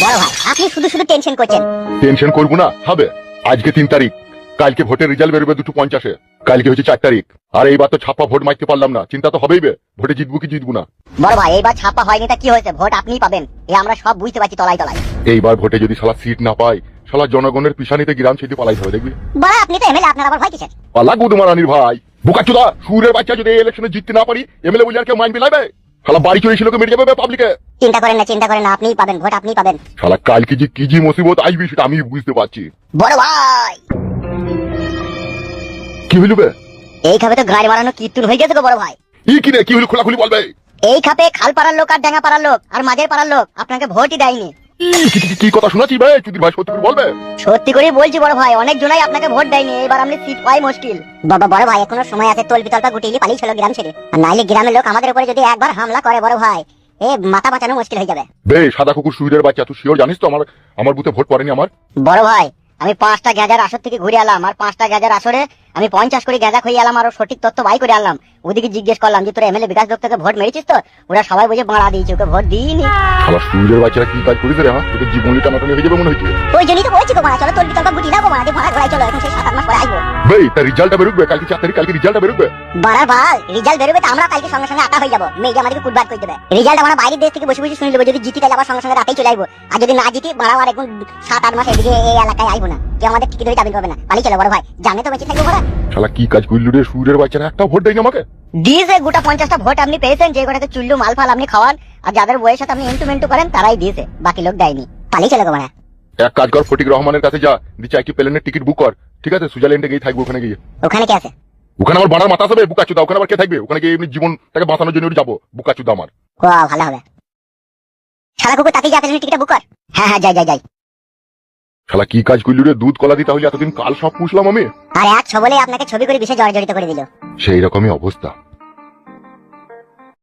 বড় ভাই আপনি শুধু শুধু টেনশন করছেন। টেনশন করবো না হবে। আজকে 3 তারিখ, কালকে ভোটের রেজাল্ট বেরোবে 2:50-এ, কালকে হচ্ছে 4 তারিখ। আর এইবার তো ছাপ্পা ভোট মারতে পারলাম না, চিন্তা তো হবেই বে, ভোটে জিতবো কি জিতবো না। বড় ভাই এইবার ছাপা হয়নি তা কি হয়েছে, ভোট আপনিই পাবেন, এ আমরা সব বুঝতে পারছি তলায় তলায়। এইবার ভোটে যদি শালা সিট না পাই, শালা জনগণের পিছানিতে গ্রাম ছেড়ে পালাই হবে, দেখবি। বড় আপনি তো এমএলএ, আপনার আবার ভয় কিসের? পালা গুদমারানির ভাই বুকাচুদা সুরের বাচ্চা, যদি এই ইলেকশনে জিততে না পারি এমএলএ বলে আর কেউ মাইন্ড বিলাইবে? শালা বাড়ি চলে এসে লোকে মেরে যাবে পাবলিকে। চিন্তা করেন না আপনিই পাবেন, ভোট আপনিই পাবেন। শালা কালকে যে কি মুসিবত আসবি সেটা আমি বুঝতে পারছি। বড় ভাই কি হইল বে? এই খাপে তো গাড়ি মারানো কীর্তন হয়ে গেছে গো বড় ভাই। কি রে, কি হইল খোলাখুলি বলবে। এই খাপে খাল পাড়ার লোক আর ডাঙ্গা পাড়ার লোক আর মাঝের পাড়ার লোক আপনাকে ভোটই দেয়নি। কি কথা শোনাচ্ছি ভাই, চুদির ভাই সত্যি করে বলবে। সত্যি করেই বলছি বড় ভাই, অনেক জনাই আপনাকে ভোট দেয়নি, এবার আপনি সিট পাই মুশকিল। বাবা বড় ভাই এখনো সময় আছে, তলবি তলপা গুটিয়ে পালিয়ে চলো গ্রাম ছেড়ে, আর নাইলে গ্রামের লোক আমাদের উপরে যদি একবার হামলা করে বড় ভাই, এ মাথা বাঁচানো মুশকিল হয়ে যাবে। বে সাদা কুকুর সুইরের বাচ্চা, তুই শিওর জানিস তো আমার বুথে ভোট পড়েনি আমার? বড় ভাই আমি 5টা গ্যাজার আসর থেকে ঘুরে এলাম, আর 5টা গ্যাজার আসরে আমি 50 করে গ্যাজা খুঁজে এলাম, আর সঠিক তথ্য বাই করে আনলাম। ওদিকে জিজ্ঞেস করলাম যে তোর এমএলএ বিকাশ দত্তকে ভোট মেরেছিস তো, ওরা সবাই বুঝে বাড়া দিয়েছে, ওকে ভোট দিইনি। শালা সুইরের বাচ্চারা কি কাজ করেছে রে? হ্যাঁ তোকে জীবনলি টানাটানি হয়ে যাবে মনে হচ্ছে। ওই জন্যই তো বলছি গো মারা, চলো তলবি তলপা গুটি না গো মারা, ভাড়া ঘোরাই চলো, এখন সেই 7-8 মাস পরে আসবো। বে তার রেজাল্টটা বেরোবে কালকে 4 তারিখ, কালকে রেজাল্টটা বেরোবে। বাড়া ভাই রিজাল্ট বেরোবে তো আমরা কালকে সঙ্গে সঙ্গে আটা হয়ে যাবো, মেয়ে আমাদেরকে কুটবাদ করে দেবে। রিজাল্ট আমরা বাইরের দেশ থেকে বসে বসে শুনে নেবো, যদি জিতি তাহলে আবার সঙ্গে সঙ্গে রাতেই চলে আসবো, আর যদি না জিতি বাড়া আর এখন 7-8 মাস এদিকে এই এলাকায় আইবো না, কেউ আমাদের টিকিট ধরে চাবি পাবে না, পালিয়ে চলো বড় ভাই, জানে তো বেঁচে থাকবো বড়। শালা কি কাজ করলি রে সুইরের বাচ্চারা, একটা ভোট দেয়নি আমাকে। দিয়েছে গোটা 50টা ভোট আপনি পেয়েছেন, যে গোটাতে চুল্লু মাল ফাল আপনি খাওয়ান, আর যাদের বইয়ের সাথে আপনি ইন্টুমেন্টু করেন তারাই দিয়েছে, বাকি লোক দেয়নি, পালিয়ে চলো গো মারা। এক কাজ কর, ফটিক রহমানের কাছে যা, দিচ্ছে একটি প্লেনের টিকিট বুক কর, ঠিক আছে? সুইজারল্যান্ডে গিয়ে থাকবো, ওখানে গিয়ে। ওখানে কি আছে? ওখানে আমার বাড়ার মাথা হবে বুকাচুদা, ওখানে আবার কে থাকবে? ওখানে গিয়ে এমনি জীবনটাকে বাঁচানোর জন্য যাবো বুকাচুদা আমার। ও ভালো হবে, শালা কুকুর তাকে যা প্লেনের টিকিটটা বুক কর। হ্যাঁ হ্যাঁ যাই। শালা কি কাজ করলি রে, দুধ কলা দিতে হলে এতদিন কাল সব পুষলাম আমি, আর এক ছবলে আপনাকে ছবি করে বিশে জর্জরিত করে দিল। সেই রকমই অবস্থা।